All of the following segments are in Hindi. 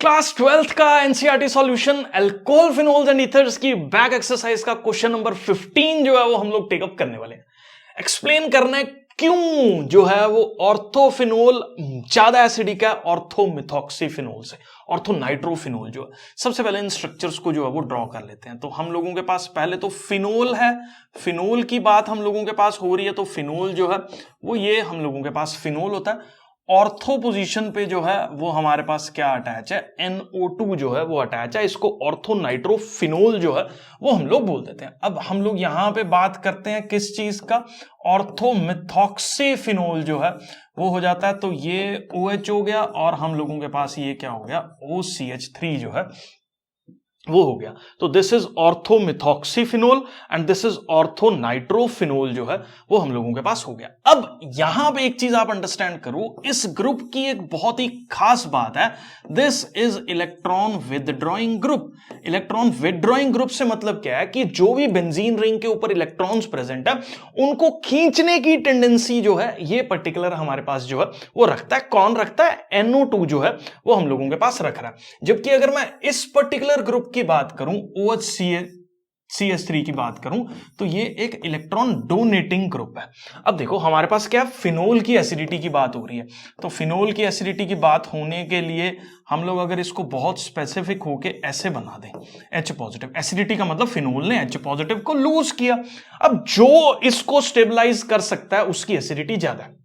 क्लास 12th का NCERT solution alcohol phenols and ethers की बैक एक्सरसाइज का क्वेश्चन नंबर 15 जो है वो हम लोग टेकअप करने वाले हैं। एक्सप्लेन करना है क्यों जो है वो ऑर्थोफिनोल ज्यादा एसिडिक है ऑर्थोमिथॉक्सीफिनोल से, ऑर्थोनाइट्रोफिनोल जो है। सबसे पहले इन स्ट्रक्चर्स को जो है वो ड्रॉ कर लेते हैं। तो हम लोगों के पास पहले तो फिनोल है, फिनोल की बात हम लोगों के पास हो रही है। तो फिनोल जो है वो ये हम लोगों के पास फिनोल होता है। ऑर्थो पोजीशन पे जो है वो हमारे पास क्या अटैच है, NO2 जो है वो अटैच है। इसको ऑर्थो नाइट्रोफिनोल जो है वो हम लोग बोल देते हैं। अब हम लोग यहां पे बात करते हैं किस चीज का, ऑर्थोमिथॉक्सीफिनोल जो है वो हो जाता है। तो ये OH हो गया और हम लोगों के पास ये क्या हो गया, OCH3 जो है वो हो गया। तो this is orthomethoxyphenol and this is orthonitrophenol जो है वो हम लोगों के पास हो गया। अब यहां पे एक चीज आप अंडरस्टैंड करो, इस ग्रुप की एक बहुत ही खास बात है, this is electron withdrawing group. Electron withdrawing group से मतलब क्या है कि जो भी बेंजीन रिंग के ऊपर इलेक्ट्रॉन्स प्रेजेंट है उनको खींचने की टेंडेंसी जो है ये पर्टिकुलर हमारे पास जो है वो रखता है। कौन रखता है? NO2 जो है वो हम लोगों के पास रख रहा है। जबकि अगर मैं इस पर्टिकुलर ग्रुप की बात करूं, OHCH3 की बात करूं, तो ये एक इलेक्ट्रॉन डोनेटिंग ग्रुप है। अब देखो हमारे पास क्या, फिनोल की एसिडिटी की बात हो रही है। तो फिनोल की एसिडिटी की बात होने के लिए हम लोग अगर इसको बहुत स्पेसिफिक होके ऐसे बना दें, H पॉजिटिव, एसिडिटी का मतलब फिनोल ने H पॉजिटिव को लूज किया। अब जो इसको स्टेबलाइज कर सकता है उसकी एसिडिटी ज्यादा है,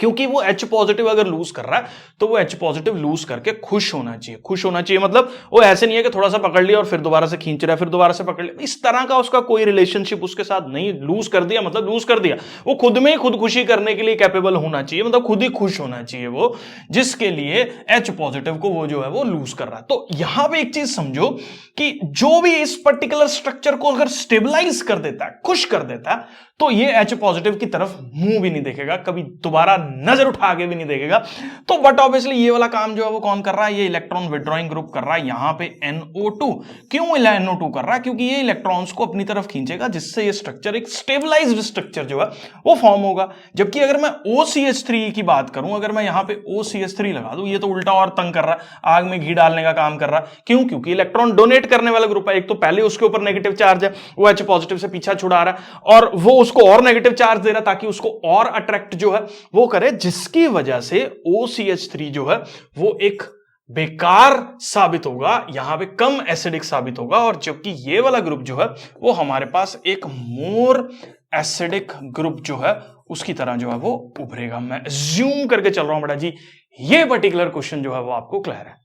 क्योंकि वो H पॉजिटिव अगर लूज कर रहा है तो वो H पॉजिटिव लूज करके खुश होना चाहिए। खुश होना चाहिए मतलब वो ऐसे नहीं है कि थोड़ा सा पकड़ लिया और फिर दोबारा से खींच रहा है, फिर दोबारा से पकड़ लिया, इस तरह का उसका कोई रिलेशनशिप उसके साथ नहीं। लूज कर दिया मतलब लूज कर दिया, वो खुद में ही खुदकुशी करने के लिए कैपेबल होना चाहिए, मतलब खुद ही खुश होना चाहिए वो, जिसके लिए H पॉजिटिव को वो जो है वो लूज कर रहा है। तो यहां पे एक चीज समझो कि जो भी इस पर्टिकुलर स्ट्रक्चर को अगर स्टेबलाइज कर देता है, खुश कर देता है, तो ये H पॉजिटिव की तरफ मुंह भी नहीं देखेगा, कभी दोबारा नजर उठा के भी नहीं देखेगा। तो बट ऑब्वियसली ये वाला काम जो है वो कौन कर रहा है, ये इलेक्ट्रॉन विड्रॉइंग ग्रुप कर रहा है। यहां पे NO2 क्यों NO2 कर रहा है, क्योंकि ये इलेक्ट्रॉन्स को अपनी तरफ खींचेगा, जिससे ये स्ट्रक्चर एक स्टेबलाइज्ड स्ट्रक्चर जो है वो फॉर्म होगा। जबकि अगर मैं OCH3 की बात करूं, अगर मैं यहां पे OCH3 लगा दूं, ये तो उल्टा और तंग कर रहा है, आग में घी डालने का काम कर रहा है। क्यों? क्योंकि इलेक्ट्रॉन डोनेट करने वाला ग्रुप है। एक तो पहले उसके ऊपर नेगेटिव चार्ज है, वो H पॉजिटिव से पीछा छुड़ा रहा है और वो उसको और नेगेटिव चार्ज दे रहा है ताकि उसको और अट्रैक्ट जो है वो करे, जिसकी वजह से OCH3 जो है वो एक बेकार साबित होगा, यहां पे कम एसिडिक साबित होगा। और जबकि ये वाला ग्रुप जो है वो हमारे पास एक मोर एसिडिक ग्रुप जो है उसकी तरह जो है वो उभरेगा। मैं अज्यूम करके चल रहा हूं बेटा जी, ये पर्टिकुलर क्वेश्चन जो है वो आपको क्लियर है।